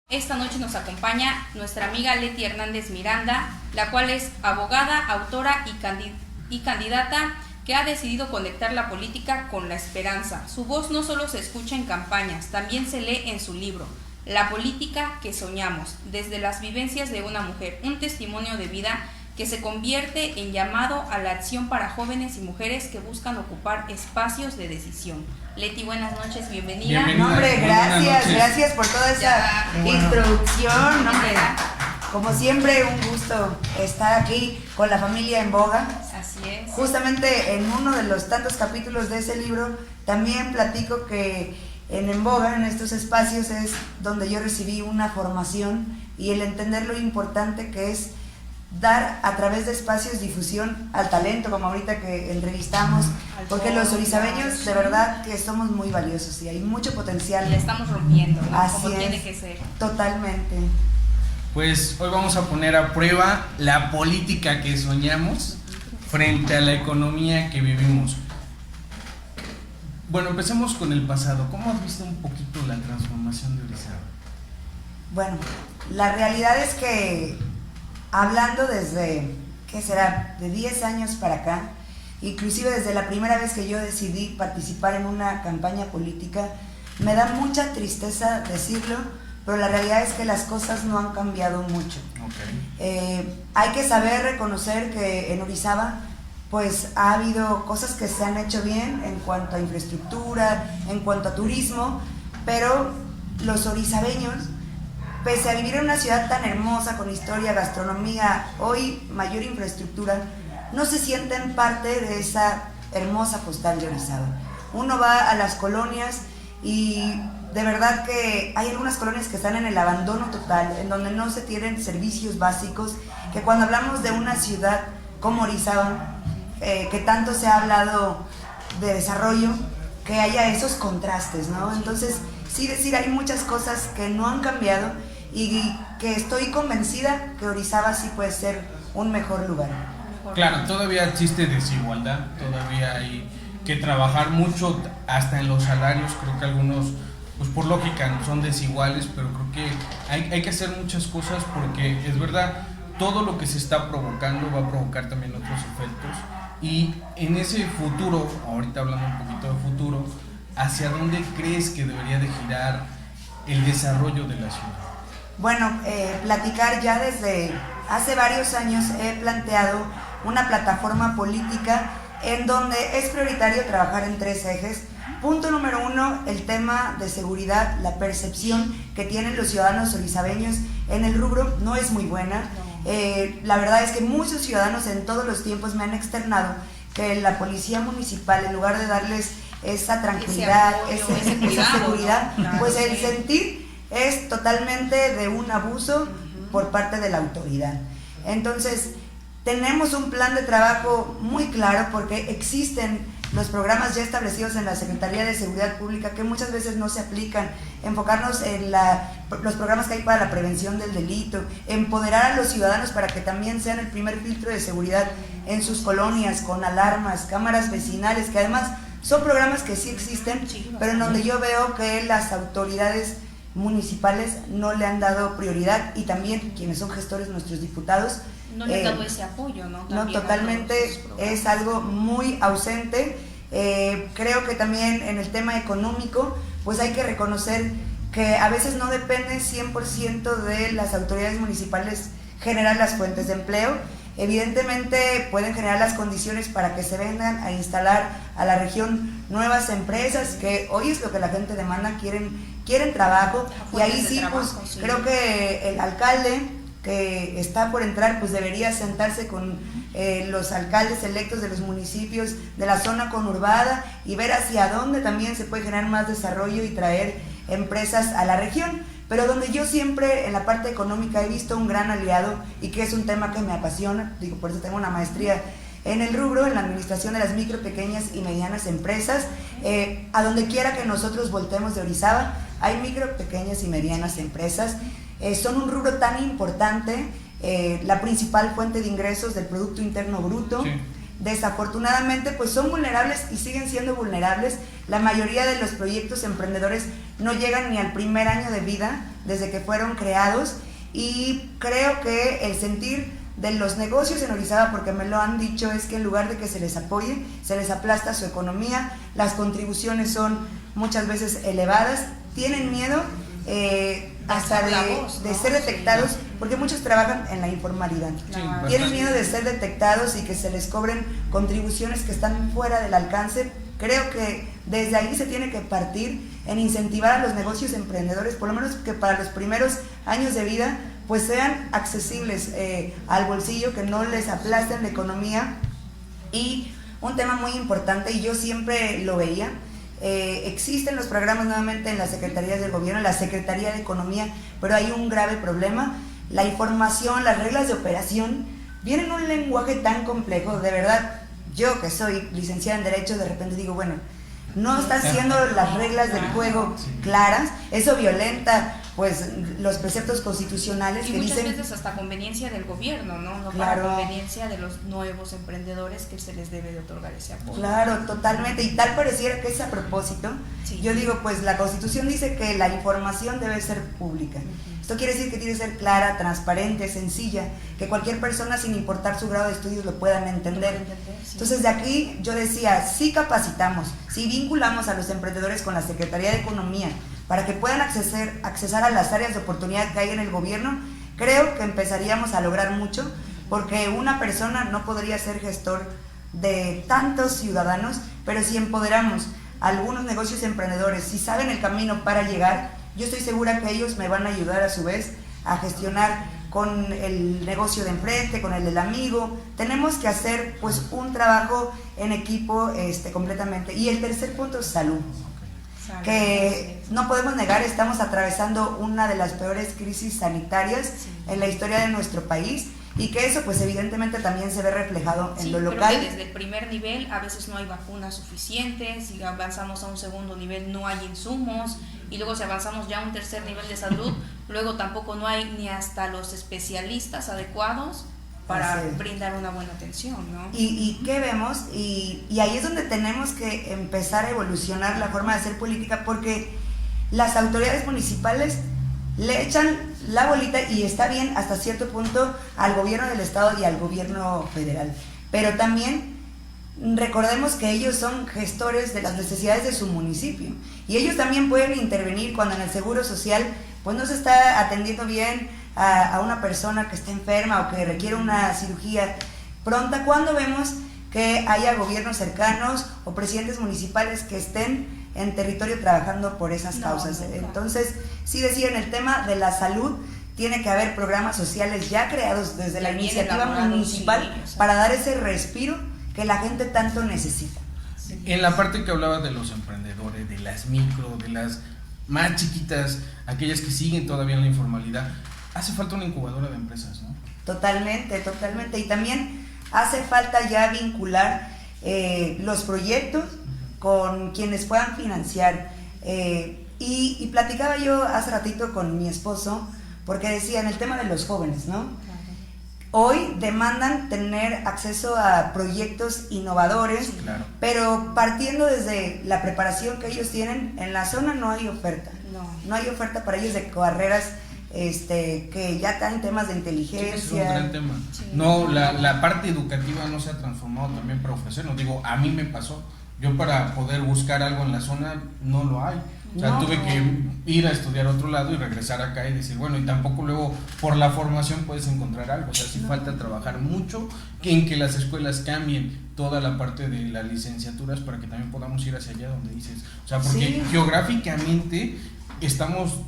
Esta noche nos acompaña nuestra amiga Leti Hernández Miranda, la cual es abogada, autora y candidata que ha decidido conectar la política con la esperanza. Su voz no solo se escucha en campañas, también se lee en su libro, La política que soñamos, desde las vivencias de una mujer, un testimonio de vida que se convierte en llamado a la acción para jóvenes y mujeres que buscan ocupar espacios de decisión. Leti, buenas noches, bienvenida. No, hombre, gracias por toda esa introducción. No, hombre, como siempre, un gusto estar aquí con la familia En Boga. Así es. Justamente en uno de los tantos capítulos de ese libro, también platico que en Boga, en estos espacios, es donde yo recibí una formación y el entender lo importante que es dar a través de espacios difusión al talento, como ahorita que entrevistamos, porque los orizabeños de verdad que somos muy valiosos y hay mucho potencial. Le estamos rompiendo, ¿no? Así como es, tiene que ser. Totalmente. Pues hoy vamos a poner a prueba la política que soñamos frente a la economía que vivimos. Bueno, empecemos con el pasado. ¿Cómo has visto un poquito la transformación de Orizaba? Bueno, la realidad es que hablando desde, ¿qué será?, de 10 años para acá, inclusive desde la primera vez que yo decidí participar en una campaña política, me da mucha tristeza decirlo, pero la realidad es que las cosas no han cambiado mucho. Okay. Hay que saber reconocer que en Orizaba pues ha habido cosas que se han hecho bien en cuanto a infraestructura, en cuanto a turismo, pero los orizabeños, pese a vivir en una ciudad tan hermosa, con historia, gastronomía, hoy mayor infraestructura, no se sienten parte de esa hermosa postal de Orizaba. Uno va a las colonias y de verdad que hay algunas colonias que están en el abandono total, en donde no se tienen servicios básicos, que cuando hablamos de una ciudad como Orizaba, que tanto se ha hablado de desarrollo, que haya esos contrastes, ¿no? Entonces, sí decir, hay muchas cosas que no han cambiado y que estoy convencida que Orizaba sí puede ser un mejor lugar. Claro, todavía existe desigualdad, todavía hay que trabajar mucho hasta en los salarios. Creo que algunos, pues por lógica, son desiguales, pero creo que hay que hacer muchas cosas porque es verdad, todo lo que se está provocando va a provocar también otros efectos. Y en ese futuro, ahorita hablando un poquito de futuro, ¿hacia dónde crees que debería de girar el desarrollo de la ciudad? Bueno, platicar ya desde hace varios años he planteado una plataforma política en donde es prioritario trabajar en 3 ejes. Punto número 1, el tema de seguridad. La percepción que tienen los ciudadanos orizabeños en el rubro no es muy buena. La verdad es que muchos ciudadanos en todos los tiempos me han externado que la policía municipal, en lugar de darles esa tranquilidad, esa seguridad, ¿no? Claro, pues el sentir es totalmente de un abuso por parte de la autoridad. Entonces, tenemos un plan de trabajo muy claro porque existen los programas ya establecidos en la Secretaría de Seguridad Pública que muchas veces no se aplican. Enfocarnos en los programas que hay para la prevención del delito, empoderar a los ciudadanos para que también sean el primer filtro de seguridad en sus colonias, con alarmas, cámaras vecinales, que además son programas que sí existen, pero en donde yo veo que las autoridades municipales no le han dado prioridad y también quienes son gestores, nuestros diputados, no le han dado ese apoyo, ¿no? No, totalmente es algo muy ausente. Creo que también en el tema económico, pues hay que reconocer que a veces no depende 100% de las autoridades municipales generar las fuentes de empleo. Evidentemente pueden generar las condiciones para que se vengan a instalar a la región nuevas empresas, que hoy es lo que la gente demanda, quieren trabajo, y ahí sí, pues sí. Creo que el alcalde que está por entrar, pues debería sentarse con los alcaldes electos de los municipios de la zona conurbada y ver hacia dónde también se puede generar más desarrollo y traer empresas a la región. Pero donde yo siempre en la parte económica he visto un gran aliado y que es un tema que me apasiona, digo, por eso tengo una maestría en el rubro, en la administración de las micro, pequeñas y medianas empresas. A donde quiera que nosotros voltemos de Orizaba, hay micro, pequeñas y medianas empresas. Son un rubro tan importante, la principal fuente de ingresos del Producto Interno Bruto. Sí. desafortunadamente pues son vulnerables y siguen siendo vulnerables. La mayoría de los proyectos emprendedores no llegan ni al primer año de vida desde que fueron creados, y creo que el sentir de los negocios en Orizaba, porque me lo han dicho, es que en lugar de que se les apoye, se les aplasta su economía, las contribuciones son muchas veces elevadas, tienen miedo hasta de ser detectados, porque muchos trabajan en la informalidad. Tienen miedo de ser detectados y que se les cobren contribuciones que están fuera del alcance. Creo que desde ahí se tiene que partir en incentivar a los negocios emprendedores, por lo menos que para los primeros años de vida pues sean accesibles al bolsillo, que no les aplasten la economía. Y un tema muy importante, y yo siempre lo veía, existen los programas nuevamente en las secretarías del gobierno, en la Secretaría de Economía, pero hay un grave problema: la información, las reglas de operación vienen en un lenguaje tan complejo. De verdad, yo que soy licenciada en Derecho, de repente digo, bueno, no están siendo las reglas del juego claras, eso violenta pues los preceptos constitucionales y que muchas dicen... veces hasta conveniencia del gobierno, ¿no? Claro. Para conveniencia de los nuevos emprendedores que se les debe de otorgar ese apoyo. Claro, totalmente, y tal pareciera que es a propósito. Sí. Yo digo, pues la Constitución dice que la información debe ser pública. Esto quiere decir que tiene que ser clara, transparente, sencilla, que cualquier persona, sin importar su grado de estudios, lo puedan entender. Sí. Entonces, de aquí yo decía, sí capacitamos, sí vinculamos a los emprendedores con la Secretaría de Economía para que puedan accesar a las áreas de oportunidad que hay en el gobierno. Creo que empezaríamos a lograr mucho, porque una persona no podría ser gestor de tantos ciudadanos, pero si empoderamos a algunos negocios emprendedores, si saben el camino para llegar, yo estoy segura que ellos me van a ayudar a su vez a gestionar con el negocio de enfrente, con el del amigo. Tenemos que hacer pues un trabajo en equipo completamente. Y el tercer punto es salud, que no podemos negar, estamos atravesando una de las peores crisis sanitarias en la historia de nuestro país, y que eso pues evidentemente también se ve reflejado en lo local. Creo que desde el primer nivel a veces no hay vacunas suficientes, si avanzamos a un segundo nivel no hay insumos, y luego si avanzamos ya a un tercer nivel de salud, luego tampoco no hay ni hasta los especialistas adecuados para brindar una buena atención, ¿no? ¿Y qué vemos? Y ahí es donde tenemos que empezar a evolucionar la forma de hacer política, porque las autoridades municipales le echan la bolita, y está bien hasta cierto punto, al gobierno del estado y al gobierno federal, pero también recordemos que ellos son gestores de las necesidades de su municipio, y ellos también pueden intervenir cuando en el seguro social pues no se está atendiendo bien a una persona que está enferma o que requiere una cirugía pronta, cuando vemos que haya gobiernos cercanos o presidentes municipales que estén en territorio trabajando por esas causas. Entonces, sí decía, en el tema de la salud tiene que haber programas sociales ya creados desde la iniciativa municipal, para dar ese respiro que la gente tanto necesita. En la parte que hablaba de los emprendedores, de las micro, de las más chiquitas, aquellas que siguen todavía en la informalidad, hace falta una incubadora de empresas, ¿no? Totalmente, totalmente. Y también hace falta ya vincular los proyectos con quienes puedan financiar. Y platicaba yo hace ratito con mi esposo, porque decía en el tema de los jóvenes, ¿no? Hoy demandan tener acceso a proyectos innovadores, claro, pero partiendo desde la preparación que ellos tienen, en la zona no hay oferta. No hay oferta para ellos de carreras que ya están en temas de inteligencia. Sí, es un gran tema. Sí. No, la parte educativa no se ha transformado también para ofrecer. No digo, a mí me pasó. Yo para poder buscar algo en la zona no lo hay. O sea, tuve que ir a estudiar a otro lado y regresar acá y decir, bueno, y tampoco luego por la formación puedes encontrar algo. O sea, sí falta trabajar mucho en que las escuelas cambien toda la parte de las licenciaturas para que también podamos ir hacia allá donde dices. O sea, porque geográficamente estamos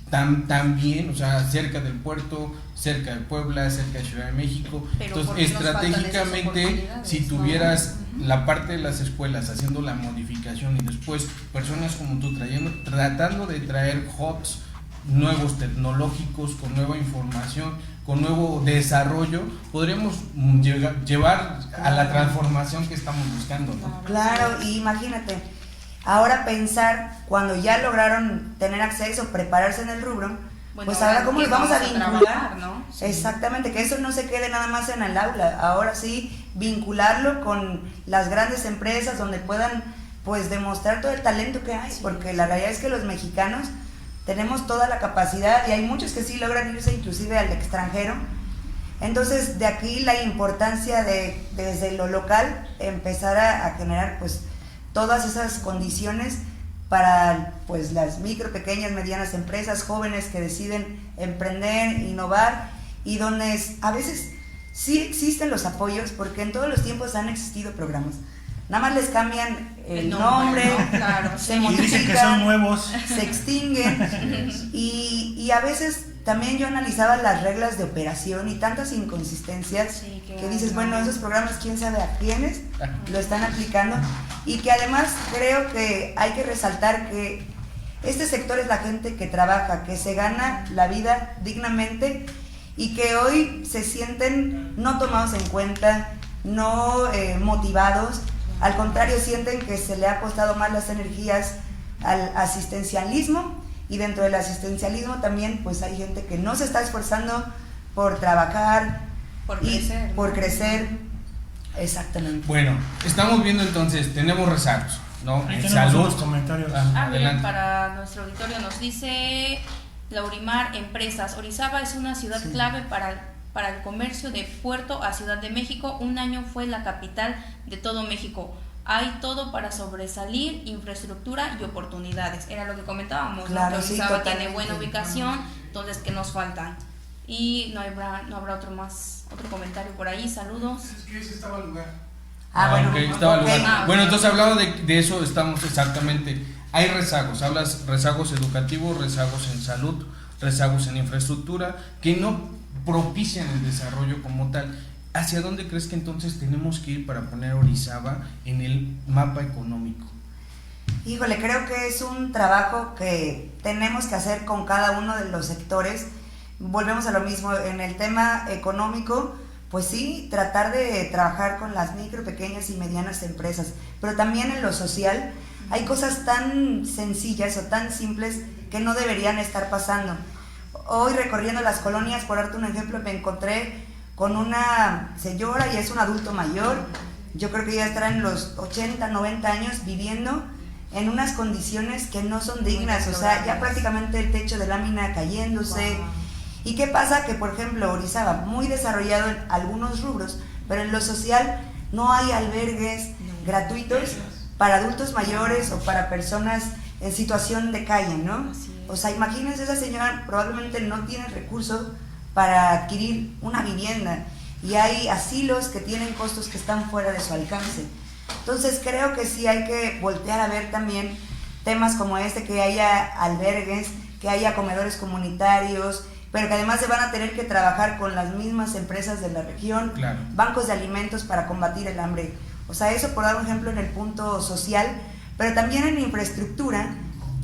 tan bien, o sea, cerca del puerto, cerca de Puebla, cerca de Ciudad de México. Pero entonces, estratégicamente, si tuvieras la parte de las escuelas haciendo la modificación y después personas como tú tratando de traer hubs nuevos tecnológicos, con nueva información, con nuevo desarrollo, podremos llevar a la transformación que estamos buscando, ¿no? Claro, y imagínate, ahora pensar cuando ya lograron tener acceso, prepararse en el rubro, bueno, pues ahora cómo los vamos a vincular, ¿no? Sí. Exactamente, que eso no se quede nada más en el aula, ahora sí vincularlo con las grandes empresas donde puedan pues demostrar todo el talento que hay, porque la realidad es que los mexicanos tenemos toda la capacidad y hay muchos que sí logran irse inclusive al extranjero. Entonces de aquí la importancia de desde lo local empezar a generar pues todas esas condiciones para pues las micro, pequeñas, medianas empresas, jóvenes que deciden emprender, innovar, y donde a veces sí existen los apoyos, porque en todos los tiempos han existido programas. Nada más les cambian el nombre, ¿no? Claro, se Y modifican, dicen que son nuevos. se extinguen, y a veces también yo analizaba las reglas de operación y tantas inconsistencias Sí, que dices, bueno, esos programas quién sabe a quiénes lo están aplicando, y que además creo que hay que resaltar que este sector es la gente que trabaja, que se gana la vida dignamente y que hoy se sienten no tomados en cuenta, no motivados. Al contrario, sienten que se le ha apostado más las energías al asistencialismo, y dentro del asistencialismo también pues hay gente que no se está esforzando por trabajar, por crecer. Exactamente. Bueno, estamos viendo entonces, tenemos rezagos, ¿no? Ahí En tenemos salud. unos comentarios. Miren, Adelante. para nuestro auditorio nos dice Laurimar Empresas: Orizaba es una ciudad clave para el comercio de Puerto a Ciudad de México. Un año fue la capital de todo México. Hay todo para sobresalir, infraestructura y oportunidades. Era lo que comentábamos, Claro, ¿no? Que sí, Orizaba tiene totalmente. buena ubicación, entonces que nos faltan. Y no habrá otro comentario por ahí. Saludos. Es que ese estaba el lugar. Bueno, ok, estaba el ok. lugar. Bueno, entonces hablaba de eso, estamos exactamente. Hay rezagos, hablas rezagos educativos, rezagos en salud, rezagos en infraestructura, que no propician el desarrollo como tal. ¿Hacia dónde crees que entonces tenemos que ir para poner Orizaba en el mapa económico? Híjole, creo que es un trabajo que tenemos que hacer con cada uno de los sectores. Volvemos a lo mismo, en el tema económico, pues sí, tratar de trabajar con las micro, pequeñas y medianas empresas, pero también en lo social hay cosas tan sencillas o tan simples que no deberían estar pasando. Hoy recorriendo las colonias, por darte un ejemplo, me encontré con una señora, y es un adulto mayor, yo creo que ya estará en los 80, 90 años, viviendo en unas condiciones que no son dignas, o sea, ya prácticamente el techo de lámina cayéndose. Wow. ¿Y qué pasa? Que por ejemplo Orizaba, muy desarrollado en algunos rubros, pero en lo social no hay albergues gratuitos para adultos mayores o para personas en situación de calle, ¿no? O sea, imagínense, esa señora probablemente no tiene recursos para adquirir una vivienda, y hay asilos que tienen costos que están fuera de su alcance. Entonces creo que sí hay que voltear a ver también temas como este, que haya albergues, que haya comedores comunitarios, pero que además se van a tener que trabajar con las mismas empresas de la región, Claro. bancos de alimentos para combatir el hambre. O sea, eso por dar un ejemplo en el punto social, pero también en infraestructura.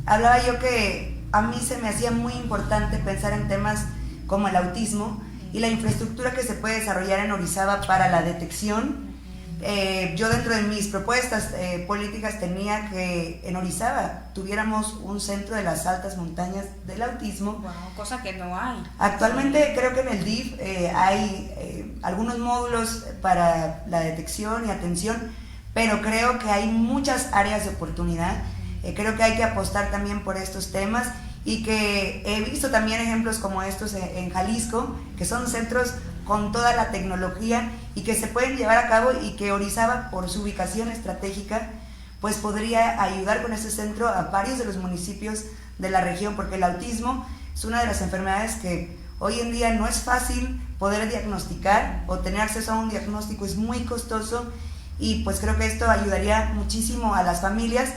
Hablaba yo que a mí se me hacía muy importante pensar en temas como el autismo y la infraestructura que se puede desarrollar en Orizaba para la detección. Yo dentro de mis propuestas políticas tenía que en Orizaba tuviéramos un centro de las altas montañas del autismo. Wow, cosa que no hay. Actualmente creo que en el DIF hay algunos módulos para la detección y atención, pero creo que hay muchas áreas de oportunidad. Creo que hay que apostar también por estos temas, y que he visto también ejemplos como estos en Jalisco, que son centros con toda la tecnología y que se pueden llevar a cabo, y que Orizaba, por su ubicación estratégica, pues podría ayudar con ese centro a varios de los municipios de la región, porque el autismo es una de las enfermedades que hoy en día no es fácil poder diagnosticar, o tener acceso a un diagnóstico es muy costoso, y pues creo que esto ayudaría muchísimo a las familias.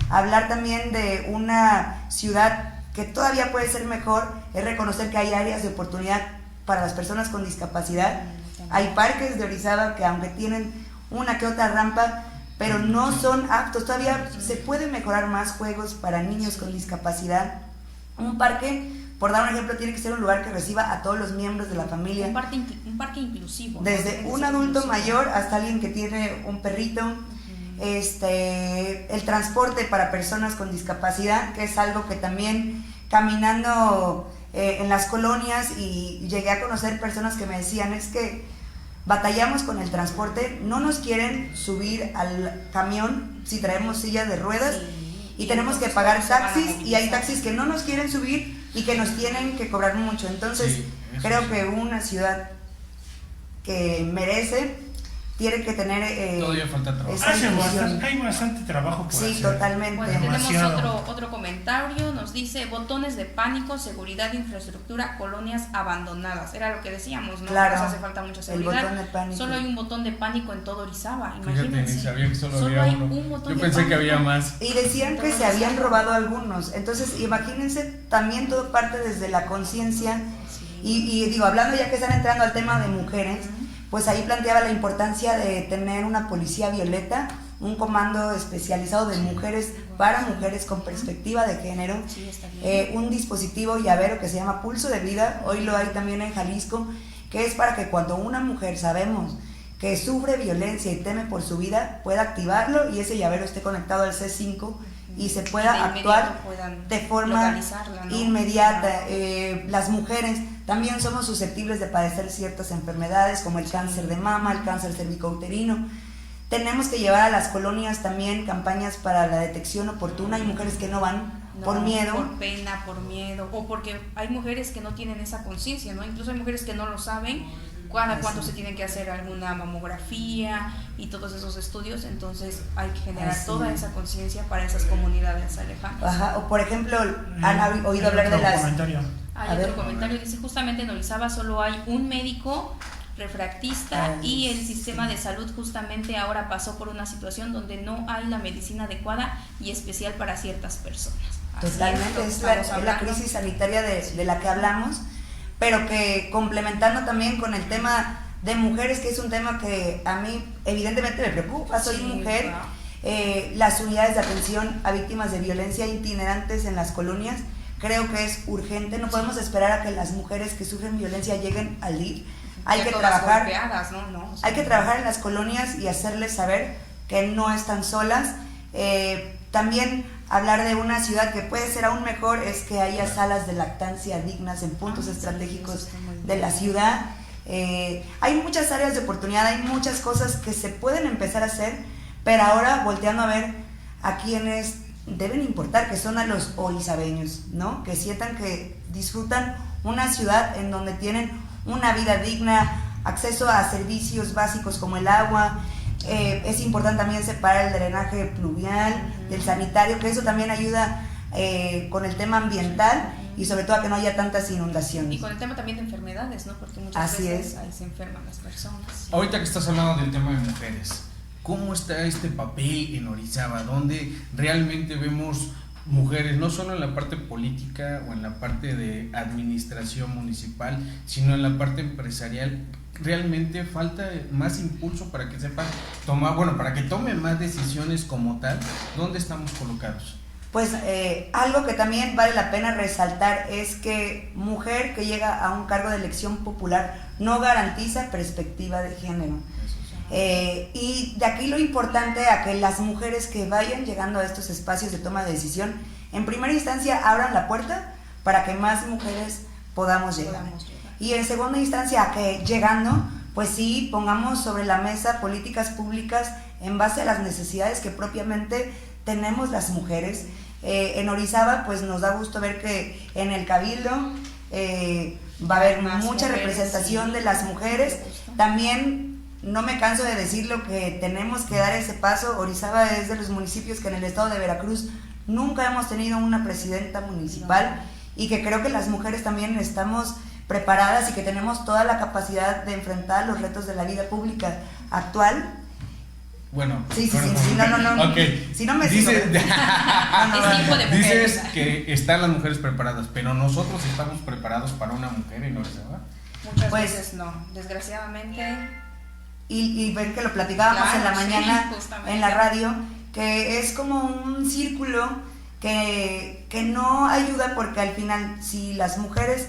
Hablar también de una ciudad que todavía puede ser mejor es reconocer que hay áreas de oportunidad para las personas con discapacidad. Hay parques de Orizaba que, aunque tienen una que otra rampa, pero no son aptos. Todavía se pueden mejorar más juegos para niños con discapacidad. Un parque, por dar un ejemplo, tiene que ser un lugar que reciba a todos los miembros de la familia. Un parque inclusivo, ¿no? Desde un adulto mayor hasta alguien que tiene un perrito. El transporte para personas con discapacidad, que es algo que también caminando en las colonias, y llegué a conocer personas que me decían, es que batallamos con el transporte, no nos quieren subir al camión si traemos sillas de ruedas, Sí. y tenemos que pagar taxis, y hay taxis que no nos quieren subir y que nos tienen que cobrar mucho. Entonces, Sí, eso creo sí. que una ciudad que merece tiene que tener Todavía falta trabajo. esa inclusión. Hay bastante trabajo por Sí, hacer. totalmente. Bueno, tenemos Demasiado. otro comentario, nos dice botones de pánico, seguridad, infraestructura, colonias abandonadas. Era lo que decíamos, ¿no? Claro, Nos hace falta mucha el seguridad. botón de pánico. Solo hay un botón de pánico en todo Orizaba, Fíjate, ni imagínense. sabía que solo había hay uno. un botón Yo de pensé que pánico. había más. Y decían que se habían robado algunos. Entonces, imagínense, también todo parte desde la conciencia. Sí. Y digo, hablando ya que están entrando al tema de mujeres, pues ahí planteaba la importancia de tener una policía violeta, un comando especializado de mujeres para mujeres con perspectiva de género, Sí, está bien. un dispositivo llavero que se llama Pulso de Vida, hoy lo hay también en Jalisco, que es para que cuando una mujer sabemos que sufre violencia y teme por su vida, pueda activarlo y ese llavero esté conectado al C5 y se pueda Y de inmediato actuar puedan de forma localizarla, ¿no? inmediata. Las mujeres también somos susceptibles de padecer ciertas enfermedades como el cáncer de mama, el cáncer cervicouterino. Tenemos que llevar a las colonias también campañas para la detección oportuna. Hay mujeres que no van No, por miedo. por pena, por miedo, o porque hay mujeres que no tienen esa conciencia, ¿no? Incluso hay mujeres que no lo saben cada cuánto se tienen que hacer alguna mamografía y todos esos estudios, entonces hay que generar Así toda es. esa conciencia para esas comunidades alejanas. Ajá, o por ejemplo, han oído hablar de Otro las... comentario. A Hay ver. otro comentario, dice justamente en Orizaba solo hay un médico refractista y el sistema de salud justamente ahora pasó por una situación donde no hay la medicina adecuada y especial para ciertas personas. Así Totalmente, es, es la estamos hablando. crisis sanitaria de la que hablamos, pero que complementando también con el tema de mujeres, que es un tema que a mí evidentemente me preocupa, soy Sí, mujer, claro. las unidades de atención a víctimas de violencia itinerantes en las colonias, creo que es urgente, no podemos esperar a que las mujeres que sufren violencia lleguen al DIF, hay Ya que todas trabajar. golpeadas, ¿no? No, o sea, Hay que trabajar en las colonias y hacerles saber que no están solas. También hablar de una ciudad que puede ser aún mejor es que haya salas de lactancia dignas en puntos sí, estratégicos eso está muy bien. de la ciudad. Hay muchas áreas de oportunidad, hay muchas cosas que se pueden empezar a hacer, pero ahora volteando a ver a quienes deben importar, que son a los orizabeños, ¿no? Que sientan que disfrutan una ciudad en donde tienen una vida digna, acceso a servicios básicos como el agua. Es importante también separar el drenaje pluvial del sanitario, que eso también ayuda con el tema ambiental y sobre todo a que no haya tantas inundaciones. Y con el tema también de enfermedades, ¿no? Porque muchas Así veces es. ahí se enferman las personas. Ahorita que estás hablando del tema de mujeres, ¿cómo está este papel en Orizaba? Donde realmente vemos mujeres, no solo en la parte política o en la parte de administración municipal, sino en la parte empresarial. Realmente falta más impulso para que sepan tomar, bueno, para que tomen más decisiones como tal. ¿Dónde estamos colocados? Pues algo que también vale la pena resaltar es que mujer que llega a un cargo de elección popular no garantiza perspectiva de género. Y de aquí lo importante a que las mujeres que vayan llegando a estos espacios de toma de decisión, en primera instancia abran la puerta para que más mujeres podamos llegar. Y en segunda instancia a que llegando, pues sí, pongamos sobre la mesa políticas públicas en base a las necesidades que propiamente tenemos las mujeres. En Orizaba, pues nos da gusto ver que en el Cabildo va a haber Más mucha mujeres, representación sí, de las mujeres. me gusta. También no me canso de decirlo que tenemos que dar ese paso. Orizaba es de los municipios que en el estado de Veracruz nunca hemos tenido una presidenta municipal y que creo que las mujeres también estamos preparadas y que tenemos toda la capacidad de enfrentar los retos de la vida pública actual. Bueno, Sí, bueno, no. Ok. Si no me Dices, sigo. Es tiempo de dices mujeres. que están las mujeres preparadas, pero nosotros estamos preparados para una mujer en Orizaba. Muchas Pues- veces no, desgraciadamente. Y ven que lo platicábamos Claro, en la sí, mañana justamente. en la radio, que es como un círculo que no ayuda, porque al final si las mujeres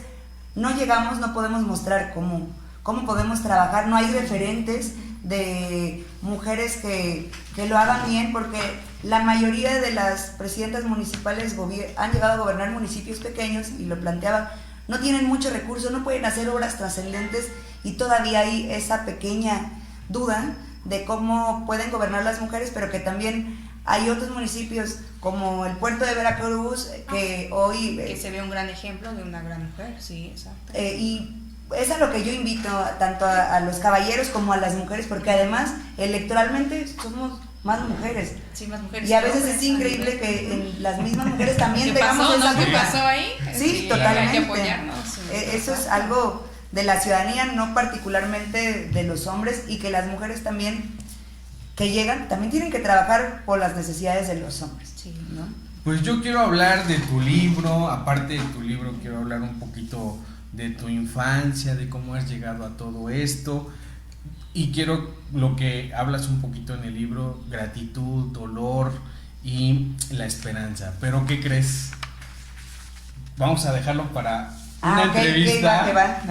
no llegamos no podemos mostrar cómo podemos trabajar, no hay referentes de mujeres que lo hagan bien, porque la mayoría de las presidentas municipales han llegado a gobernar municipios pequeños y lo planteaba, no tienen muchos recursos, no pueden hacer obras trascendentes y todavía hay esa pequeña duda de cómo pueden gobernar las mujeres, pero que también hay otros municipios como el puerto de Veracruz que hoy... que se ve un gran ejemplo de una gran mujer, sí, exacto. Y es a lo que yo invito tanto a los caballeros como a las mujeres, porque además electoralmente somos más mujeres. Sí, más mujeres. Y a veces es increíble que en las mismas mujeres también tengamos pasó, esa ¿no? ¿Qué duda. pasó ahí? Sí, totalmente. Hay que apoyarnos. Eso es algo de la ciudadanía, no particularmente de los hombres, y que las mujeres también que llegan también tienen que trabajar por las necesidades de los hombres, sí, ¿no? Pues yo quiero hablar de tu libro. Aparte de tu libro, quiero hablar un poquito de tu infancia, de cómo has llegado a todo esto, y quiero lo que hablas un poquito en el libro: gratitud, dolor y la esperanza. Pero ¿qué crees? Vamos a dejarlo para una entrevista.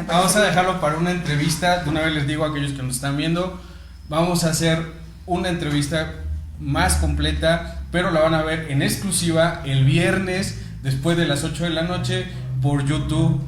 Vamos a dejarlo para una entrevista. De una vez les digo a aquellos que nos están viendo, vamos a hacer una entrevista más completa, pero la van a ver en exclusiva el viernes después de las 8 de la noche por YouTube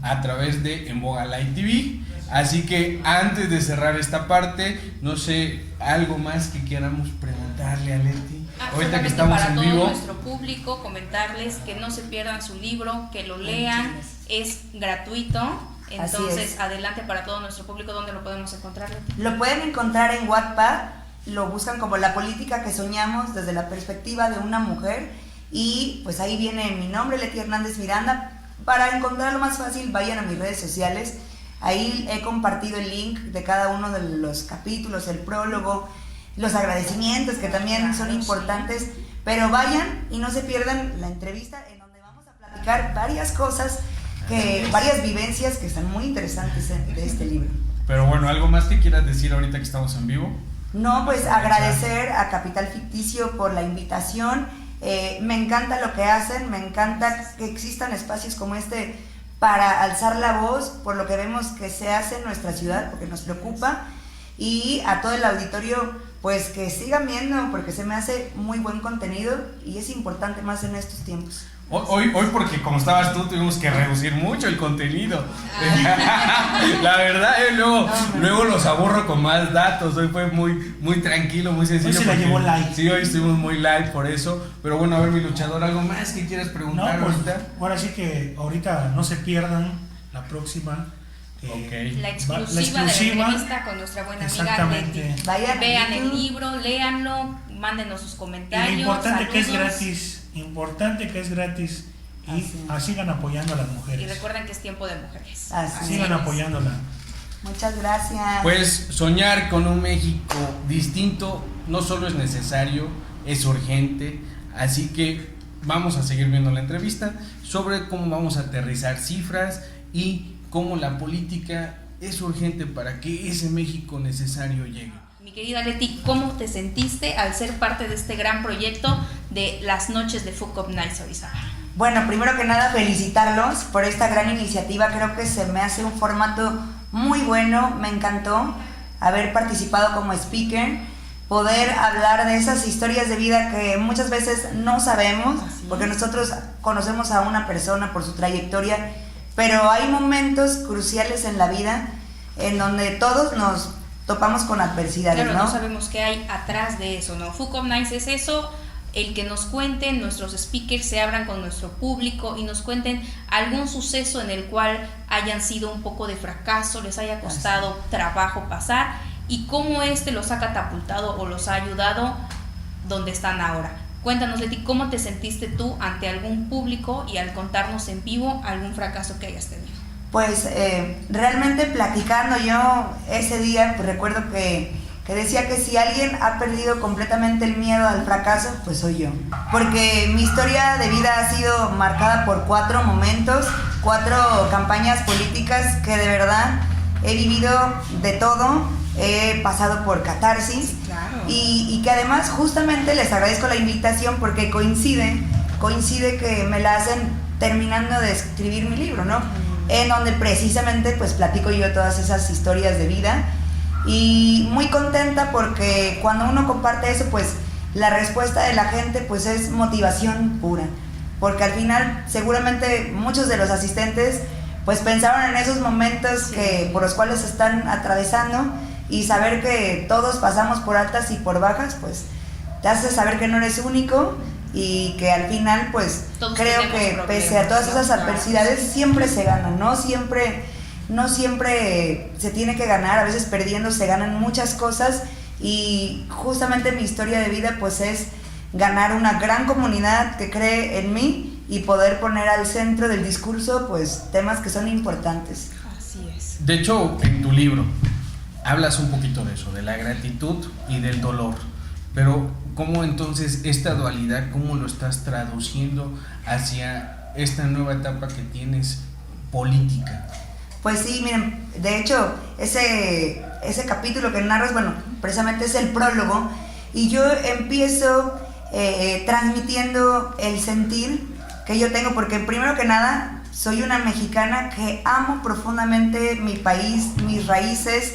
a través de En Boga Live TV. Así que antes de cerrar esta parte, no sé, algo más que queramos preguntarle a Leti. Ahorita que estamos para en todo vivo. Nuestro público, comentarles que no se pierdan su libro, que lo lean, es gratuito. Entonces, adelante para todo nuestro público. ¿Dónde lo podemos encontrar, Leti? Lo pueden encontrar en Wattpad, lo buscan como La política que soñamos desde la perspectiva de una mujer, y pues ahí viene mi nombre, Leti Hernández Miranda. Para encontrarlo más fácil, vayan a mis redes sociales. Ahí he compartido el link de cada uno de los capítulos, el prólogo, los agradecimientos que también son importantes, pero vayan y no se pierdan la entrevista en donde vamos a platicar varias cosas, varias vivencias que están muy interesantes de este libro. Pero bueno, ¿algo más que quieras decir ahorita que estamos en vivo? No, pues agradecer a Capital Ficticio por la invitación. Me encanta lo que hacen, me encanta que existan espacios como este para alzar la voz por lo que vemos que se hace en nuestra ciudad, porque nos preocupa, y a todo el auditorio pues que sigan viendo, porque se me hace muy buen contenido y es importante más en estos tiempos. Hoy porque como estabas tú tuvimos que reducir mucho el contenido. La verdad, luego los aburro con más datos. Hoy fue muy tranquilo, muy sencillo. Hoy se la llevó light. Sí, hoy estuvimos muy light por eso. Pero bueno, a ver, mi luchador, ¿algo más que quieras preguntar? No, pues, ahorita? ahora sí que ahorita no se pierdan la próxima. La exclusiva de la entrevista con nuestra buena amiga Leti. Vean el libro, léanlo, mándenos sus comentarios. Y lo importante saludos. que es gratis, y sigan apoyando a las mujeres. Y recuerden que es tiempo de mujeres. Sigan apoyándola. Muchas gracias. Pues soñar con un México distinto no solo es necesario, es urgente. Así que vamos a seguir viendo la entrevista sobre cómo vamos a aterrizar cifras y cómo la política es urgente para que ese México necesario llegue. Mi querida Leti, ¿cómo te sentiste al ser parte de este gran proyecto de las noches de Fuck Up Nights Orizaba? Bueno, primero que nada felicitarlos por esta gran iniciativa. Creo que se me hace un formato muy bueno, me encantó haber participado como speaker, poder hablar de esas historias de vida que muchas veces no sabemos, porque nosotros conocemos a una persona por su trayectoria, pero hay momentos cruciales en la vida en donde todos nos topamos con adversidades, claro, ¿no? No sabemos qué hay atrás de eso, ¿no? Fuck Up Nights es eso, el que nos cuenten, nuestros speakers se abran con nuestro público y nos cuenten algún suceso en el cual hayan sido un poco de fracaso, les haya costado trabajo pasar, y cómo los ha catapultado o los ha ayudado donde están ahora. Cuéntanos, Leti, ¿cómo te sentiste tú ante algún público y al contarnos en vivo algún fracaso que hayas tenido? Pues realmente platicando yo ese día, pues recuerdo que decía que si alguien ha perdido completamente el miedo al fracaso, pues soy yo. Porque mi historia de vida ha sido marcada por 4 momentos, 4 campañas políticas que de verdad he vivido de todo, he pasado por catarsis, claro. y que además justamente les agradezco la invitación porque coincide que me la hacen terminando de escribir mi libro, ¿no? En donde precisamente pues platico yo todas esas historias de vida, y muy contenta porque cuando uno comparte eso, pues la respuesta de la gente pues es motivación pura, porque al final seguramente muchos de los asistentes pues pensaron en esos momentos por los cuales están atravesando, y saber que todos pasamos por altas y por bajas, pues te hace saber que no eres único y que al final, pues todos creo que problemas, pese a todas esas ¿no? adversidades siempre se gana, no siempre se tiene que ganar, a veces perdiendo se ganan muchas cosas, y justamente mi historia de vida pues es ganar una gran comunidad que cree en mí y poder poner al centro del discurso pues temas que son importantes. Así es. De hecho, en tu libro hablas un poquito de eso, de la gratitud y del dolor, pero ¿cómo entonces esta dualidad, cómo lo estás traduciendo hacia esta nueva etapa que tienes política? Pues sí, miren, de hecho, ese capítulo que narras, bueno, precisamente es el prólogo, y yo empiezo transmitiendo el sentir que yo tengo, porque primero que nada, soy una mexicana que amo profundamente mi país, mis raíces,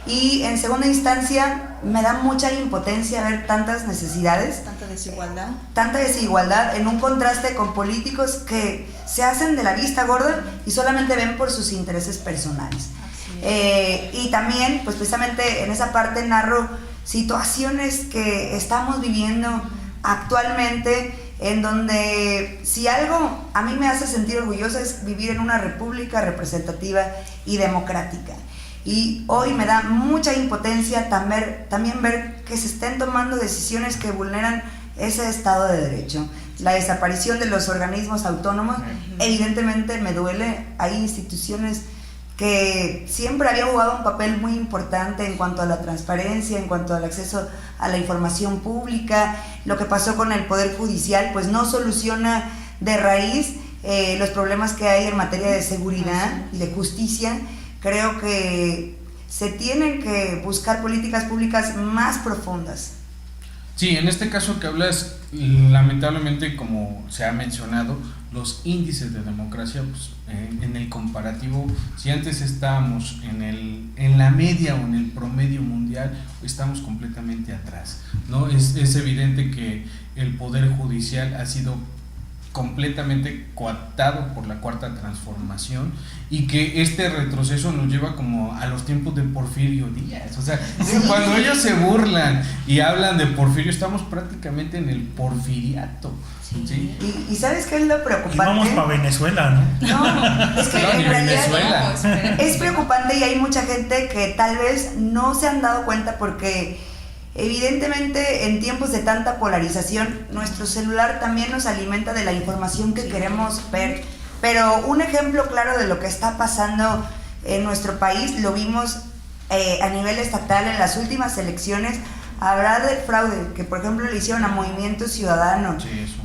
y en segunda instancia me da mucha impotencia ver tantas necesidades, tanta desigualdad en un contraste con políticos que se hacen de la vista gorda y solamente ven por sus intereses personales. Y también, pues precisamente en esa parte narro situaciones que estamos viviendo actualmente, en donde si algo a mí me hace sentir orgullosa es vivir en una república representativa y democrática. Y hoy me da mucha impotencia también ver que se estén tomando decisiones que vulneran ese Estado de Derecho. La desaparición de los organismos autónomos evidentemente me duele. Hay instituciones que siempre habían jugado un papel muy importante en cuanto a la transparencia, en cuanto al acceso a la información pública. Lo que pasó con el Poder Judicial pues no soluciona de raíz los problemas que hay en materia de seguridad y de justicia. Creo que se tienen que buscar políticas públicas más profundas. Sí, en este caso que hablas, lamentablemente, como se ha mencionado, los índices de democracia, pues, en el comparativo, si antes estábamos en la media o en el promedio mundial, estamos completamente atrás, ¿no? Es evidente que el Poder Judicial ha sido completamente coartado por la Cuarta Transformación, y que este retroceso nos lleva como a los tiempos de Porfirio Díaz. O sea, sí, cuando ellos se burlan y hablan de Porfirio, estamos prácticamente en el porfiriato. ¿Sí? ¿Y sabes qué es lo preocupante? Y vamos para Venezuela, ¿no? No, es que No, en realidad Venezuela. es preocupante, y hay mucha gente que tal vez no se han dado cuenta, porque evidentemente en tiempos de tanta polarización nuestro celular también nos alimenta de la información que queremos ver, pero un ejemplo claro de lo que está pasando en nuestro país lo vimos a nivel estatal en las últimas elecciones. Hablar del fraude que por ejemplo le hicieron a Movimiento Ciudadano,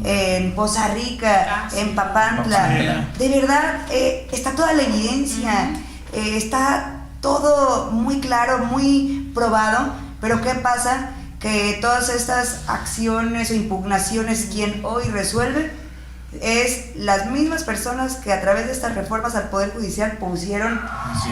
en Poza Rica, en Papantla, de verdad está toda la evidencia, está todo muy claro, muy probado. Pero ¿qué pasa? Que todas estas acciones o impugnaciones, quien hoy resuelve es las mismas personas que a través de estas reformas al Poder Judicial pusieron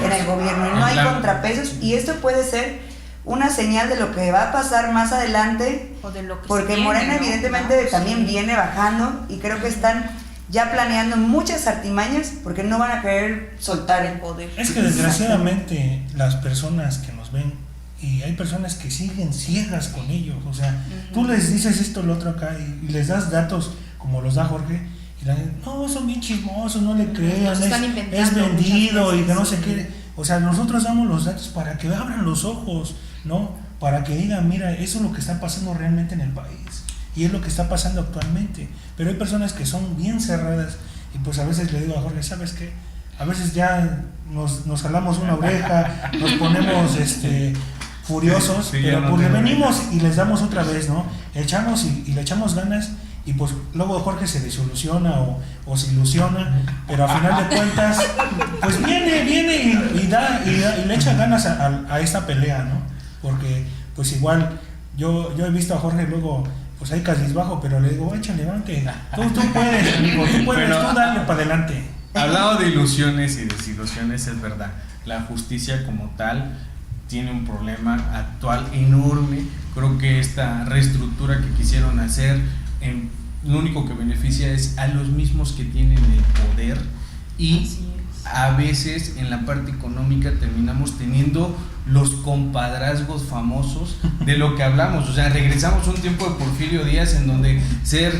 en el gobierno, y no hay contrapesos, y esto puede ser una señal de lo que va a pasar más adelante, o de lo que porque viene, Morena, ¿no? evidentemente también Sí. viene bajando, y creo que están ya planeando muchas artimañas porque no van a querer soltar el poder. Es que desgraciadamente las personas que nos ven, y hay personas que siguen ciegas con ellos, o sea, tú les dices esto, lo otro acá, y les das datos como los da Jorge, y la gente, no, son bien chismosos, no le crean, es vendido y que no sé qué. O sea, nosotros damos los datos para que abran los ojos, ¿no? Para que digan, mira, eso es lo que está pasando realmente en el país, y es lo que está pasando actualmente. Pero hay personas que son bien cerradas, y pues a veces le digo a Jorge, ¿sabes qué? A veces ya nos jalamos una oreja, nos ponemos furiosos, Sí, pero no pues le tengo venimos ganas. y les damos otra vez, ¿no? Echamos y le echamos ganas, y pues luego Jorge se desilusiona o se ilusiona, pero a final de cuentas pues viene y le echa ganas a esta pelea, ¿no? Porque pues igual yo he visto a Jorge luego pues ahí cabizbajo, pero le digo, échale, levante, tú puedes, amigo, tú puedes, Pero, tú dale para adelante. Hablado de ilusiones y desilusiones, es verdad, la justicia como tal tiene un problema actual enorme. Creo que esta reestructura que quisieron hacer, lo único que beneficia es a los mismos que tienen el poder, y a veces en la parte económica terminamos teniendo los compadrazgos famosos de lo que hablamos. O sea, regresamos a un tiempo de Porfirio Díaz en donde ser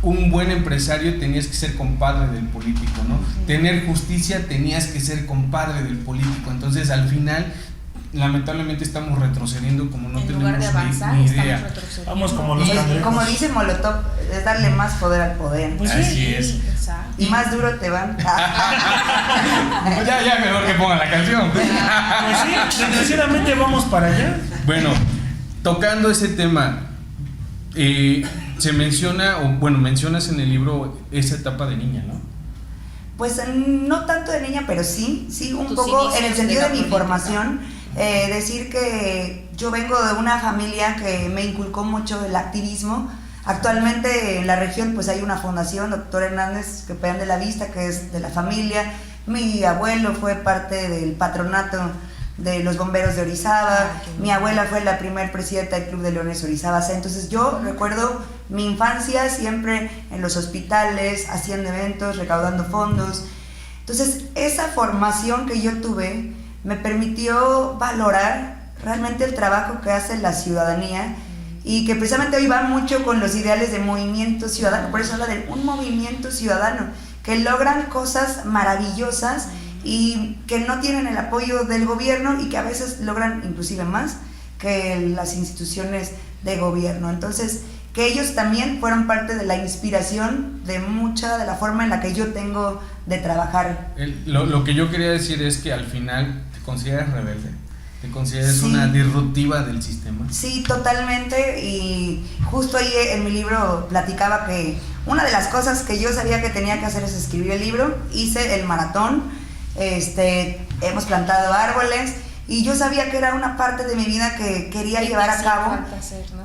un buen empresario tenías que ser compadre del político, ¿no? Tener justicia tenías que ser compadre del político. Entonces, al final, lamentablemente estamos retrocediendo como no en tenemos lugar de avanzar, ni estamos idea. retrocediendo. Vamos como los cangrejos. Como dice Molotov, es darle más poder al poder. Pues Así es. Exacto. Y más duro te van. Ya mejor que pongan la canción. Pues sí, desgraciadamente vamos para allá. Bueno, tocando ese tema, se menciona, o bueno, mencionas en el libro esa etapa de niña, ¿no? Pues no tanto de niña, pero sí un Tus poco inicios en el sentido de de la mi política. formación. Decir que yo vengo de una familia que me inculcó mucho el activismo. Actualmente en la región pues hay una fundación, Doctor Hernández, que pegan de la vista, que es de la familia. Mi abuelo fue parte del patronato de los bomberos de Orizaba. Mi abuela fue la primer presidenta del Club de Leones Orizaba. Entonces yo recuerdo mi infancia siempre en los hospitales, haciendo eventos, recaudando fondos. Entonces esa formación que yo tuve me permitió valorar realmente el trabajo que hace la ciudadanía, y que precisamente hoy va mucho con los ideales de movimiento ciudadano. Por eso habla de un movimiento ciudadano, que logran cosas maravillosas y que no tienen el apoyo del gobierno, y que a veces logran inclusive más que las instituciones de gobierno. Entonces, que ellos también fueron parte de la inspiración de mucha de la forma en la que yo tengo de trabajar. Lo que yo quería decir es que al final te consideras rebelde, te consideras Sí. una disruptiva del sistema. Sí, totalmente, y justo ahí en mi libro platicaba que una de las cosas que yo sabía que tenía que hacer es escribir el libro. Hice el maratón, hemos plantado árboles, y yo sabía que era una parte de mi vida que quería llevar a cabo.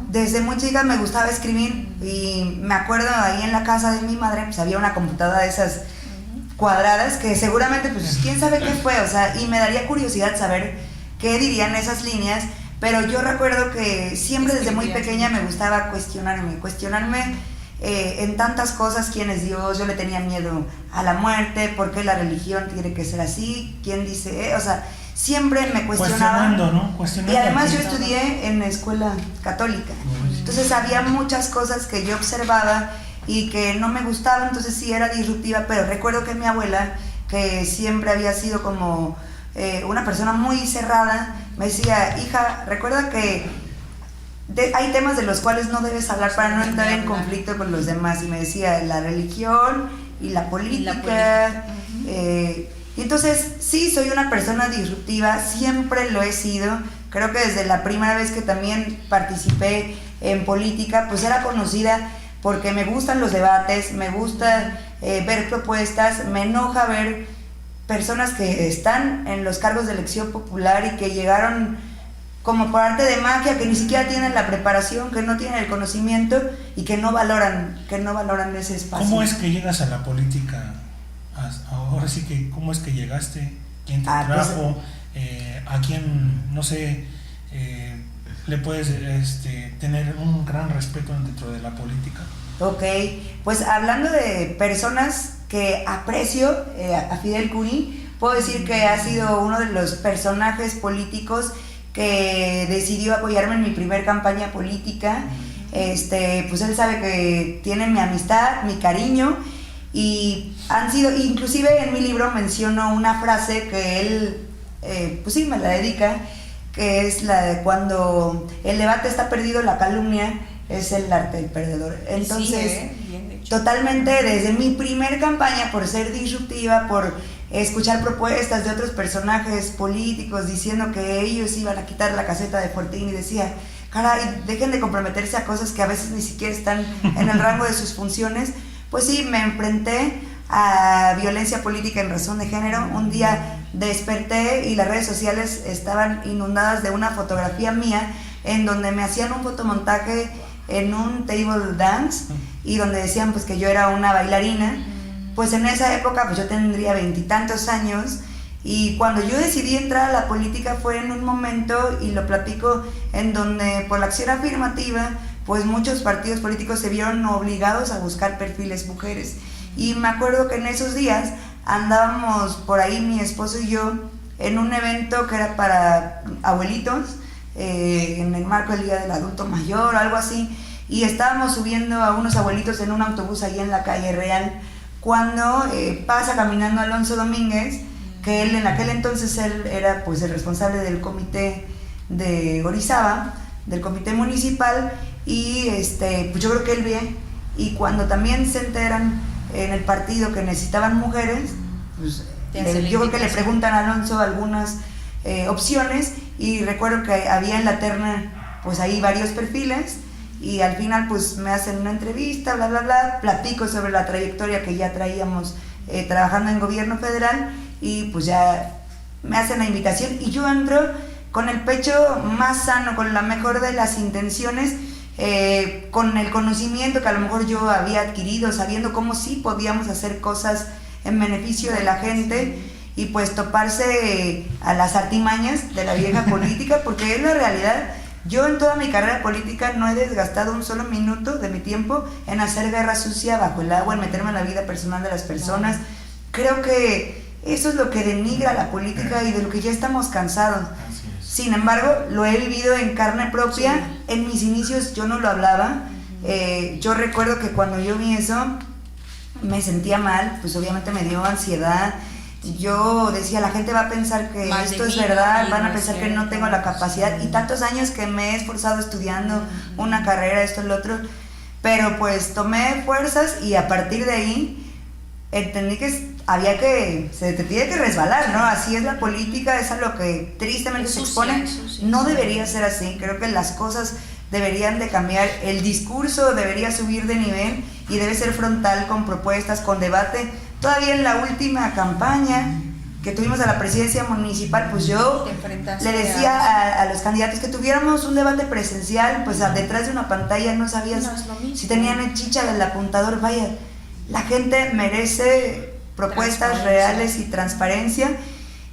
Desde muy chica me gustaba escribir, y me acuerdo ahí en la casa de mi madre pues había una computadora de esas cuadradas que seguramente pues quién sabe qué fue, o sea, y me daría curiosidad saber qué dirían esas líneas. Pero yo recuerdo que siempre desde muy pequeña me gustaba cuestionarme en tantas cosas. ¿Quién es Dios? Yo le tenía miedo a la muerte. ¿Por qué la religión tiene que ser así? ¿Quién dice? O sea, siempre me cuestionaba. Cuestionando, ¿no? Cuestionando. Y además yo estudié en escuela católica. Entonces había muchas cosas que yo observaba y que no me gustaban. Entonces sí era disruptiva, pero recuerdo que mi abuela, que siempre había sido como una persona muy cerrada, me decía: hija, recuerda que hay temas de los cuales no debes hablar para no entrar en conflicto con los demás. Y me decía la religión y la política. Y entonces sí, soy una persona disruptiva, siempre lo he sido. Creo que desde la primera vez que también participé en política, pues era conocida porque me gustan los debates, me gusta ver propuestas, me enoja ver personas que están en los cargos de elección popular y que llegaron como por arte de magia, que ni siquiera tienen la preparación, que no tienen el conocimiento y que no valoran ese espacio. ¿Cómo es que llegas a la política? Ahora sí que, ¿cómo es que llegaste? ¿Quién te trajo? ¿A quién, no sé, le puedes tener un gran respeto dentro de la política? Ok, pues hablando de personas que aprecio, a Fidel Curi, puedo decir que ha sido uno de los personajes políticos que decidió apoyarme en mi primer campaña política. Pues él sabe que tiene mi amistad, mi cariño, y han sido, inclusive en mi libro menciono una frase que él, pues sí, me la dedica, que es la de: cuando el debate está perdido, la calumnia es el arte del perdedor. Entonces, sí, bien dicho. Totalmente desde mi primer campaña, por ser disruptiva, por escuchar propuestas de otros personajes políticos diciendo que ellos iban a quitar la caseta de Fortín, y decía: caray, dejen de comprometerse a cosas que a veces ni siquiera están en el rango de sus funciones. Pues sí, me enfrenté a violencia política en razón de género. Un día desperté y las redes sociales estaban inundadas de una fotografía mía en donde me hacían un fotomontaje en un table dance y donde decían pues que yo era una bailarina. Pues en esa época pues yo tendría 20 y tantos años, y cuando yo decidí entrar a la política fue en un momento, y lo platico, en donde por la acción afirmativa pues muchos partidos políticos se vieron obligados a buscar perfiles mujeres. Y me acuerdo que en esos días andábamos por ahí mi esposo y yo en un evento que era para abuelitos, en el marco del Día del Adulto Mayor o algo así, y estábamos subiendo a unos abuelitos en un autobús ahí en la calle Real, cuando pasa caminando Alonso Domínguez, que él en aquel entonces él era pues el responsable del comité de Orizaba, del comité municipal, y pues yo creo que él ve, y cuando también se enteran en el partido que necesitaban mujeres, pues yo creo que le preguntan a Alonso algunas opciones, y recuerdo que había en la terna pues ahí varios perfiles, y al final pues me hacen una entrevista, bla bla bla, platico sobre la trayectoria que ya traíamos trabajando en gobierno federal, y pues ya me hacen la invitación y yo entro con el pecho más sano, con la mejor de las intenciones, con el conocimiento que a lo mejor yo había adquirido, sabiendo cómo sí podíamos hacer cosas en beneficio de la gente, y pues toparse a las artimañas de la vieja política, porque es la realidad. Yo en toda mi carrera política no he desgastado un solo minuto de mi tiempo en hacer guerra sucia bajo el agua, en meterme en la vida personal de las personas. Creo que eso es lo que denigra la política y de lo que ya estamos cansados. Sin embargo, lo he vivido en carne propia. Sí. En mis inicios yo no lo hablaba. Yo recuerdo que cuando yo vi eso me sentía mal, pues obviamente me dio ansiedad. Yo decía, la gente va a pensar que esto es verdad, van a pensar que no tengo la capacidad, y tantos años que me he esforzado estudiando una carrera, esto, lo otro, pero pues tomé fuerzas y a partir de ahí entendí que se te tiene que resbalar, ¿no? Así es la política, es a lo que tristemente se expone. No debería ser así. Creo que las cosas deberían de cambiar, el discurso debería subir de nivel y debe ser frontal, con propuestas, con debate. Todavía en la última campaña que tuvimos a la presidencia municipal, pues yo le decía a los candidatos que tuviéramos un debate presencial, pues detrás de una pantalla no sabías si tenían chicha del apuntador. Vaya, la gente merece propuestas reales y transparencia,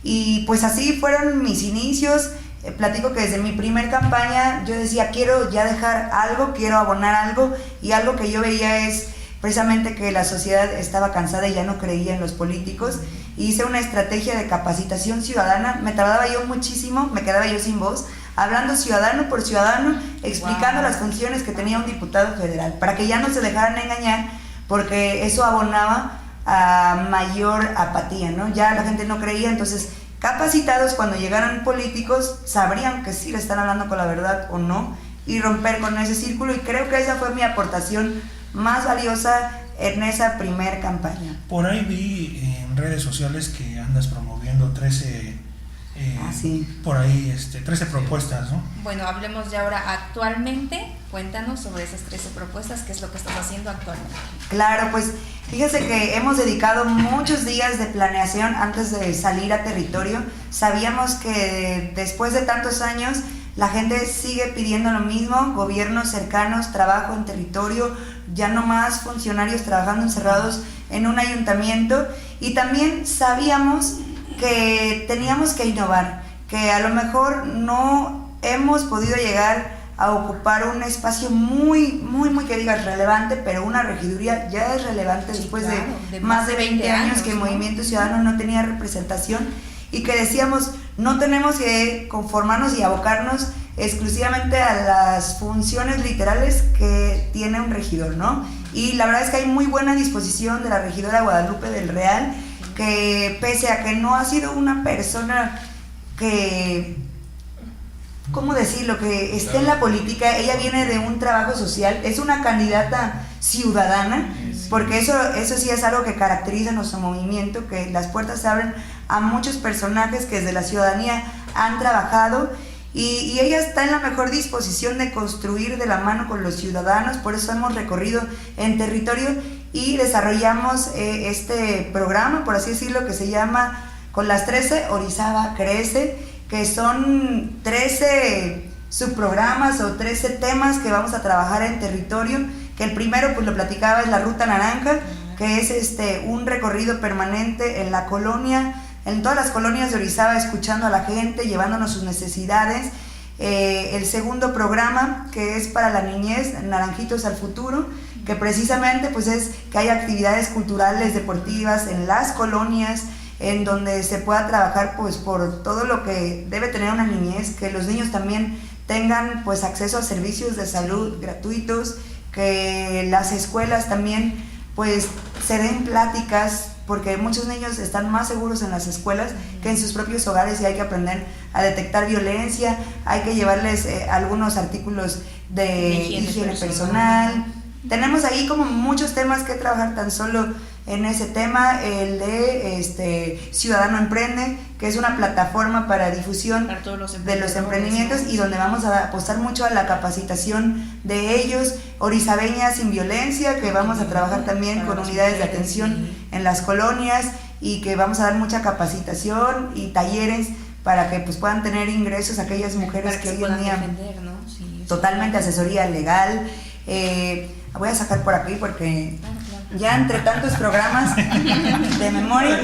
y pues así fueron mis inicios. Platico que desde mi primer campaña yo decía, quiero ya dejar algo, quiero abonar algo, y algo que yo veía es precisamente que la sociedad estaba cansada y ya no creía en los políticos. Hice una estrategia de capacitación ciudadana, me tardaba yo muchísimo, me quedaba yo sin voz, hablando ciudadano por ciudadano, explicando las funciones que tenía un diputado federal, para que ya no se dejaran engañar, porque eso abonaba a mayor apatía, ¿no? Ya la gente no creía. Entonces, capacitados, cuando llegaran políticos, sabrían que sí le están hablando con la verdad o no, y romper con ese círculo, y creo que esa fue mi aportación más valiosa en esa primer campaña. Por ahí vi en redes sociales que andas promoviendo 13 por ahí 13 propuestas, ¿no? Bueno, hablemos de ahora actualmente. Cuéntanos sobre esas 13 propuestas, qué es lo que estás haciendo actualmente. Claro, pues fíjese que hemos dedicado muchos días de planeación antes de salir a territorio. Sabíamos que después de tantos años la gente sigue pidiendo lo mismo: gobiernos cercanos, trabajo en territorio, ya no más funcionarios trabajando encerrados en un ayuntamiento. Y también sabíamos que teníamos que innovar, que a lo mejor no hemos podido llegar a ocupar un espacio muy que digas relevante, pero una regiduría ya es relevante, sí, después claro, de más de 20 años que el Movimiento Ciudadano no tenía representación, y que decíamos, no tenemos que conformarnos y abocarnos exclusivamente a las funciones literales que tiene un regidor, ¿no? Y la verdad es que hay muy buena disposición de la regidora Guadalupe del Real, que pese a que no ha sido una persona que, ¿cómo decirlo?, que esté en la política, ella viene de un trabajo social, es una candidata ciudadana, porque eso sí es algo que caracteriza a nuestro movimiento, que las puertas se abren a muchos personajes que desde la ciudadanía han trabajado, y ella está en la mejor disposición de construir de la mano con los ciudadanos. Por eso hemos recorrido en territorio y desarrollamos este programa, por así decirlo, que se llama Con las 13 Orizaba Crece, que son 13 subprogramas o 13 temas que vamos a trabajar en territorio, que el primero, pues lo platicaba, es la Ruta Naranja, que es un recorrido permanente en la colonia, en todas las colonias de Orizaba, escuchando a la gente, llevándonos sus necesidades. El segundo programa, que es para la niñez, Naranjitos al Futuro, que precisamente pues es que haya actividades culturales, deportivas en las colonias, en donde se pueda trabajar pues por todo lo que debe tener una niñez, que los niños también tengan pues acceso a servicios de salud gratuitos, que las escuelas también pues se den pláticas, porque muchos niños están más seguros en las escuelas que en sus propios hogares, y hay que aprender a detectar violencia, hay que llevarles algunos artículos de higiene personal. Tenemos ahí como muchos temas que trabajar tan solo en ese tema, el de Ciudadano Emprende, que es una plataforma para difusión de los emprendimientos, y donde vamos a apostar mucho a la capacitación de ellos. Orizabeña sin Violencia, que vamos a trabajar también con unidades de atención en las colonias, y que vamos a dar mucha capacitación y talleres para que pues puedan tener ingresos aquellas mujeres que hoy en día defender, ¿no? Sí, totalmente asesoría legal. Voy a sacar por aquí porque ya entre tantos programas de memoria,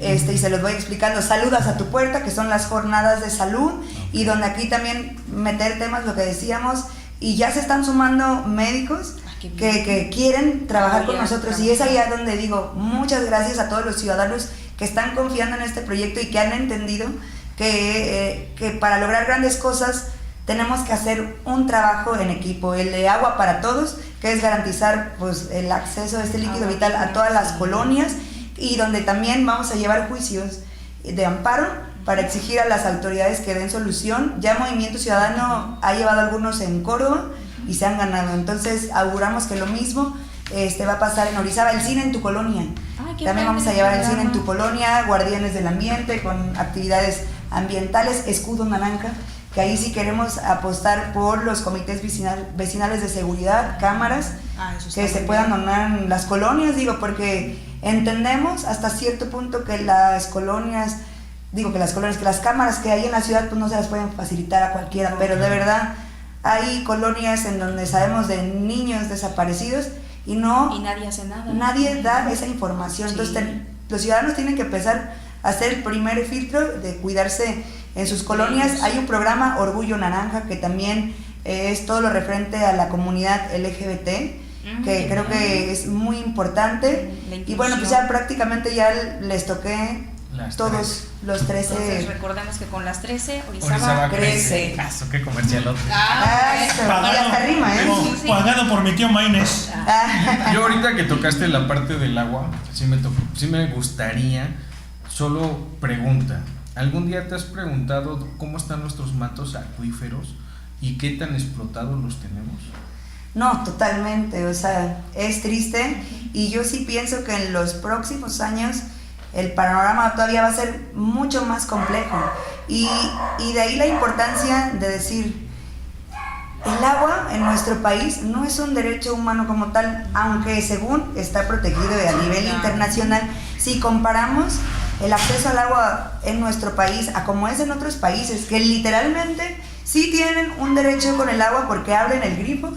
y se los voy explicando. Saludas a tu puerta, que son las jornadas de salud, y donde aquí también meter temas, lo que decíamos, y ya se están sumando médicos que quieren trabajar con nosotros, y es allá donde digo muchas gracias a todos los ciudadanos que están confiando en este proyecto y que han entendido que para lograr grandes cosas tenemos que hacer un trabajo en equipo. El de Agua para Todos, que es garantizar pues el acceso a este líquido vital a todas las colonias, y donde también vamos a llevar juicios de amparo para exigir a las autoridades que den solución. Ya Movimiento Ciudadano ha llevado algunos en Córdoba y se han ganado, entonces auguramos que lo mismo va a pasar en Orizaba. El cine en tu colonia, también vamos a llevar el cine en tu colonia, Guardianes del Ambiente con actividades ambientales, Escudo Naranja, que ahí sí queremos apostar por los comités vecinales de seguridad, cámaras, que se puedan donar en las colonias, porque entendemos hasta cierto punto que las cámaras que hay en la ciudad pues no se las pueden facilitar a cualquiera, pero de verdad hay colonias en donde sabemos de niños desaparecidos y nadie hace nada. Nadie da esa información, sí. Entonces los ciudadanos tienen que empezar a hacer el primer filtro de cuidarse en sus colonias. Hay un programa Orgullo Naranja que también es todo lo referente a la comunidad LGBT, que creo que es muy importante. Y bueno, pues ya prácticamente ya les toqué todos los 13. Entonces recordemos que con las 13 Orizaba crece. Caso, qué comercial otro. Pagado, y hasta rima, ¿eh? Sí. Pagado por mi tío Maines. Yo ahorita que tocaste la parte del agua, sí me gustaría, solo pregunta. ¿Algún día te has preguntado cómo están nuestros mantos acuíferos y qué tan explotados los tenemos? No, totalmente, o sea, es triste, y yo sí pienso que en los próximos años el panorama todavía va a ser mucho más complejo, y de ahí la importancia de decir, el agua en nuestro país no es un derecho humano como tal, aunque según está protegido a nivel internacional. Si comparamos el acceso al agua en nuestro país a como es en otros países, que literalmente sí tienen un derecho con el agua porque abren el grifo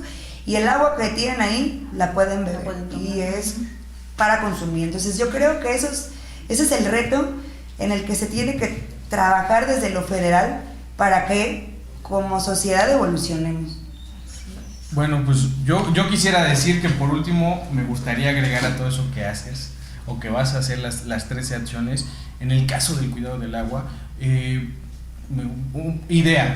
y el agua que tienen ahí la pueden beber y es para consumir. Entonces yo creo que ese es el reto en el que se tiene que trabajar desde lo federal para que como sociedad evolucionemos. Bueno, pues yo quisiera decir que por último me gustaría agregar a todo eso que haces o que vas a hacer las 13 acciones en el caso del cuidado del agua. Idea.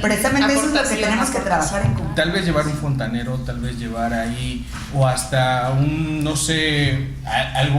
Precisamente eso es lo que tenemos que trabajar en común. Tal vez llevar un fontanero, tal vez llevar ahí, o hasta algún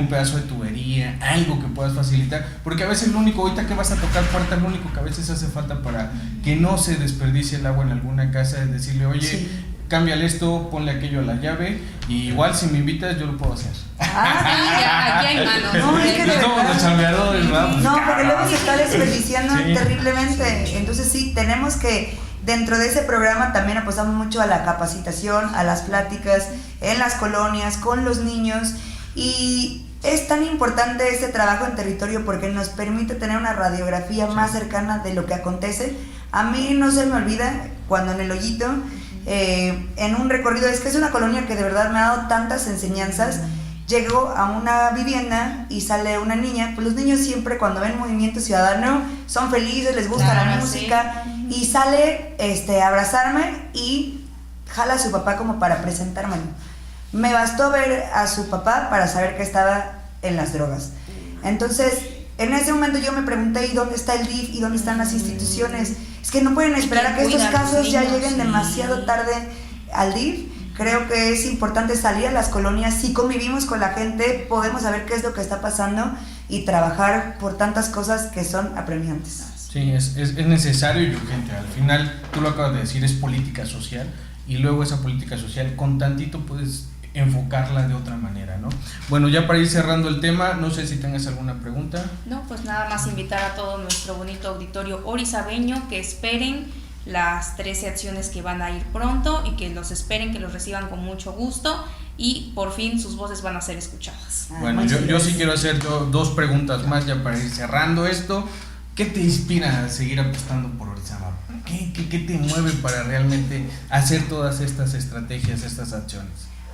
pedazo de tubería, algo que puedas facilitar, porque a veces lo único, ahorita que vas a tocar puerta, lo único que a veces hace falta para que no se desperdicie el agua en alguna casa es decirle, oye, sí, cámbiale esto, ponle aquello a la llave, y igual si me invitas yo lo puedo hacer. Aquí hay manos. No, es que de verdad, los chambeadores, ¿verdad? No, porque luego se está desperdiciando sí, terriblemente. Entonces sí, tenemos que, dentro de ese programa también apostamos mucho a la capacitación, a las pláticas en las colonias, con los niños, y es tan importante este trabajo en territorio porque nos permite tener una radiografía más cercana de lo que acontece. A mí no se me olvida cuando en El Hoyito, en un recorrido, es que es una colonia que de verdad me ha dado tantas enseñanzas. Llego a una vivienda y sale una niña, pues los niños siempre cuando ven Movimiento Ciudadano son felices, les gusta la música, y sale a abrazarme y jala a su papá como para presentármelo. Me bastó ver a su papá para saber que estaba en las drogas. Entonces, en ese momento yo me pregunté, ¿y dónde está el DIF? ¿Y dónde están las instituciones? Es que no pueden esperar a que estos casos ya lleguen demasiado tarde al DIF. Creo que es importante salir a las colonias. Si convivimos con la gente, podemos saber qué es lo que está pasando y trabajar por tantas cosas que son apremiantes. Sí, es necesario y urgente. Al final, tú lo acabas de decir, es política social, y luego esa política social con tantito puedes enfocarla de otra manera, ¿no? Bueno, ya para ir cerrando el tema, no sé si tengas alguna pregunta. No, pues nada más invitar a todo nuestro bonito auditorio orizabeño que esperen las 13 acciones que van a ir pronto y que los esperen, que los reciban con mucho gusto y por fin sus voces van a ser escuchadas. Bueno, yo sí quiero hacer dos preguntas más ya para ir cerrando esto. ¿Qué te inspira a seguir apostando por Orizaba? ¿Qué te mueve para realmente hacer todas estas estrategias, estas acciones?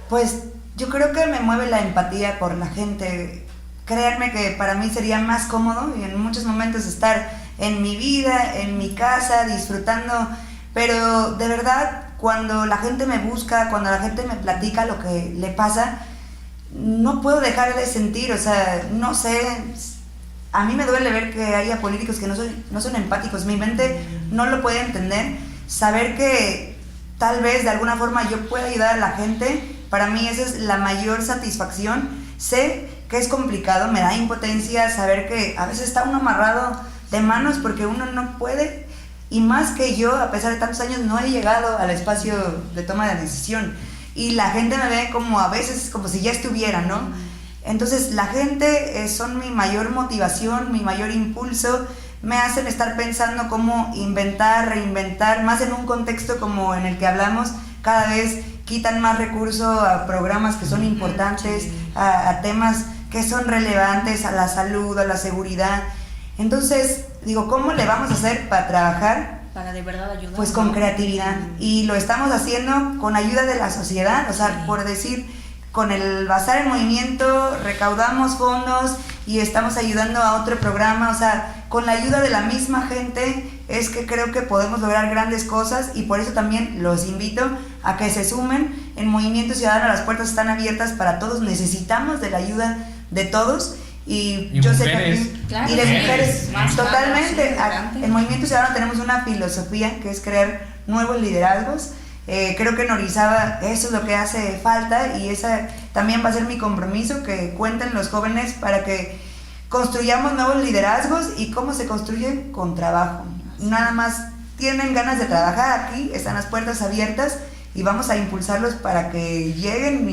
Pues yo creo que me mueve la empatía por la gente. Créanme que para mí sería más cómodo y en muchos momentos estar en mi vida, en mi casa, disfrutando, pero de verdad cuando la gente me busca, cuando la gente me platica lo que le pasa, no puedo dejar de sentir, o sea, no sé, a mí me duele ver que haya políticos que no son empáticos, mi mente no lo puede entender, saber que tal vez de alguna forma yo pueda ayudar a la gente, para mí esa es la mayor satisfacción. Sé que es complicado, me da impotencia saber que a veces está uno amarrado de manos porque uno no puede, y más que yo, a pesar de tantos años, no he llegado al espacio de toma de decisión, y la gente me ve como a veces como si ya estuviera, ¿no? Entonces la gente son mi mayor motivación, mi mayor impulso, me hacen estar pensando cómo inventar, reinventar, más en un contexto como en el que hablamos, cada vez quitan más recursos a programas que son importantes, a temas que son relevantes, a la salud, a la seguridad. Entonces, digo, ¿cómo le vamos a hacer para trabajar? Para de verdad ayudar. Pues con creatividad. Y lo estamos haciendo con ayuda de la sociedad, o sea, por decir, con el Bazar en Movimiento recaudamos fondos y estamos ayudando a otro programa, o sea, con la ayuda de la misma gente es que creo que podemos lograr grandes cosas, y por eso también los invito a que se sumen. En Movimiento Ciudadano las puertas están abiertas para todos, necesitamos de la ayuda de todos, y yo sé que claro, y las mujeres totalmente. Sí, en Movimiento Ciudadano tenemos una filosofía que es crear nuevos liderazgos. Creo que en Orizaba eso es lo que hace falta, y esa también va a ser mi compromiso, que cuenten los jóvenes para que construyamos nuevos liderazgos. ¿Y cómo se construye? Con trabajo. Nada más tienen ganas de trabajar, aquí están las puertas abiertas y vamos a impulsarlos para que lleguen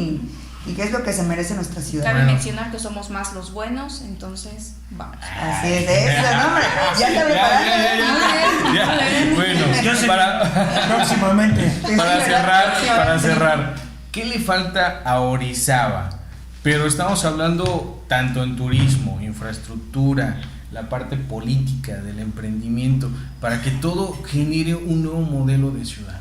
y qué es lo que se merece nuestra ciudad. Cabe mencionar que somos más los buenos, entonces vamos. Así es, eso, ¿no? Ya está preparado. Bueno, Yo sé, próximamente. para cerrar, ¿qué le falta a Orizaba? Pero estamos hablando tanto en turismo, infraestructura, la parte política del emprendimiento, para que todo genere un nuevo modelo de ciudad.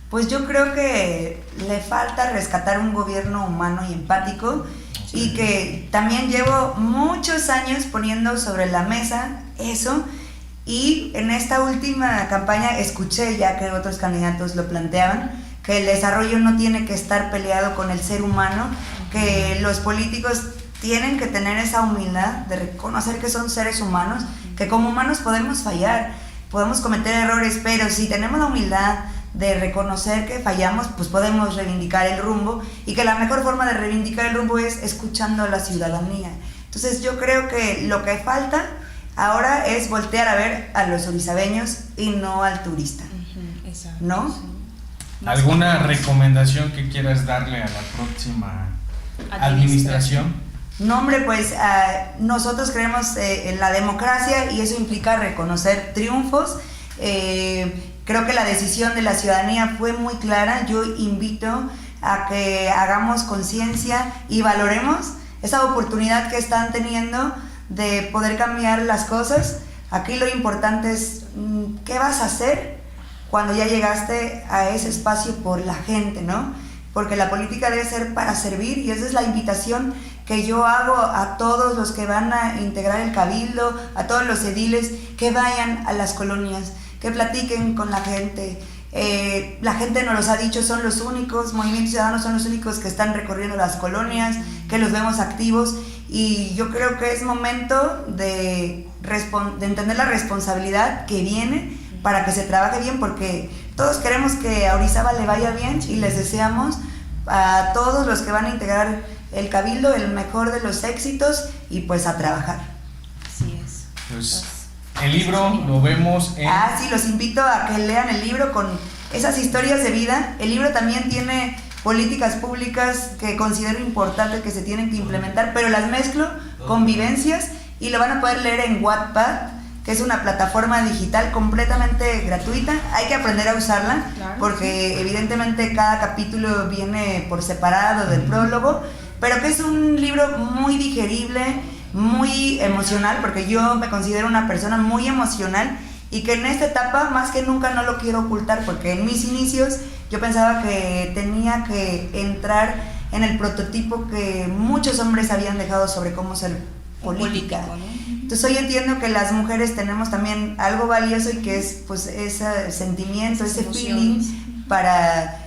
Pues yo creo que le falta rescatar un gobierno humano y empático, y que también llevo muchos años poniendo sobre la mesa eso, y en esta última campaña escuché ya que otros candidatos lo planteaban, que el desarrollo no tiene que estar peleado con el ser humano, que los políticos tienen que tener esa humildad de reconocer que son seres humanos, que como humanos podemos fallar, podemos cometer errores, pero si tenemos la humildad de reconocer que fallamos, pues podemos reivindicar el rumbo, y que la mejor forma de reivindicar el rumbo es escuchando a la ciudadanía. Entonces yo creo que lo que falta ahora es voltear a ver a los orizabeños y no al turista, ¿no? Sí. ¿Alguna recomendación que quieras darle a la próxima administración? No, hombre, pues nosotros creemos en la democracia, y eso implica reconocer triunfos. Creo que la decisión de la ciudadanía fue muy clara. Yo invito a que hagamos conciencia y valoremos esa oportunidad que están teniendo de poder cambiar las cosas. Aquí lo importante es qué vas a hacer cuando ya llegaste a ese espacio por la gente, ¿no? Porque la política debe ser para servir, y esa es la invitación que yo hago a todos los que van a integrar el cabildo, a todos los ediles, que vayan a las colonias, que platiquen con la gente, La gente nos los ha dicho, son los únicos, Movimiento Ciudadano son los únicos que están recorriendo las colonias, que los vemos activos, y yo creo que es momento de entender la responsabilidad que viene para que se trabaje bien, porque todos queremos que a Orizaba le vaya bien y les deseamos a todos los que van a integrar el Cabildo el mejor de los éxitos y pues a trabajar. Así es. Pues el libro lo vemos en... Sí, los invito a que lean el libro con esas historias de vida. El libro también tiene políticas públicas que considero importantes que se tienen que implementar, pero las mezclo con vivencias y lo van a poder leer en Wattpad, que es una plataforma digital completamente gratuita. Hay que aprender a usarla, claro, porque evidentemente cada capítulo viene por separado del prólogo, pero que es un libro muy digerible, muy emocional, porque yo me considero una persona muy emocional y que en esta etapa más que nunca no lo quiero ocultar, porque en mis inicios yo pensaba que tenía que entrar en el prototipo que muchos hombres habían dejado sobre cómo ser política, ¿no? Entonces hoy entiendo que las mujeres tenemos también algo valioso y que es pues ese sentimiento, ese feeling para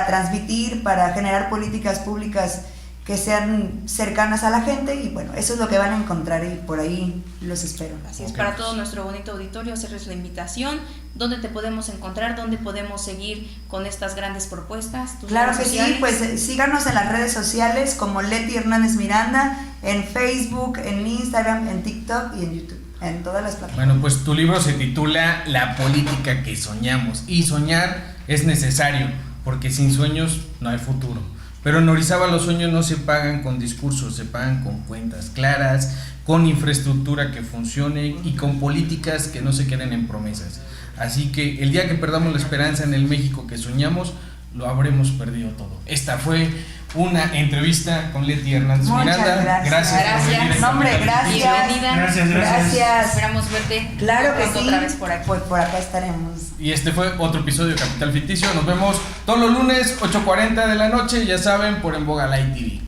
transmitir, para generar políticas públicas que sean cercanas a la gente, y bueno, eso es lo que van a encontrar y por ahí los espero. Así es, para todo nuestro bonito auditorio, hacerles la invitación, ¿dónde te podemos encontrar? ¿Dónde podemos seguir con estas grandes propuestas? Claro que sí, pues síganos en las redes sociales como Leti Hernández Miranda, en Facebook, en Instagram, en TikTok y en YouTube, en todas las plataformas. Bueno, pues tu libro se titula La política que soñamos, y soñar es necesario, porque sin sueños no hay futuro. Pero en Orizaba los sueños no se pagan con discursos, se pagan con cuentas claras, con infraestructura que funcione y con políticas que no se queden en promesas. Así que el día que perdamos la esperanza en el México que soñamos, lo habremos perdido todo. Esta fue una entrevista con Leti Hernández Miranda. Gracias. Gracias. Hombre, gracias. Bienvenida. Gracias. Esperamos verte. Claro que sí. Otra vez por aquí. Pues por acá estaremos. Y este fue otro episodio de Capital Ficticio. Nos vemos todos los lunes, 8:40 de la noche, ya saben, por En Boga Light TV.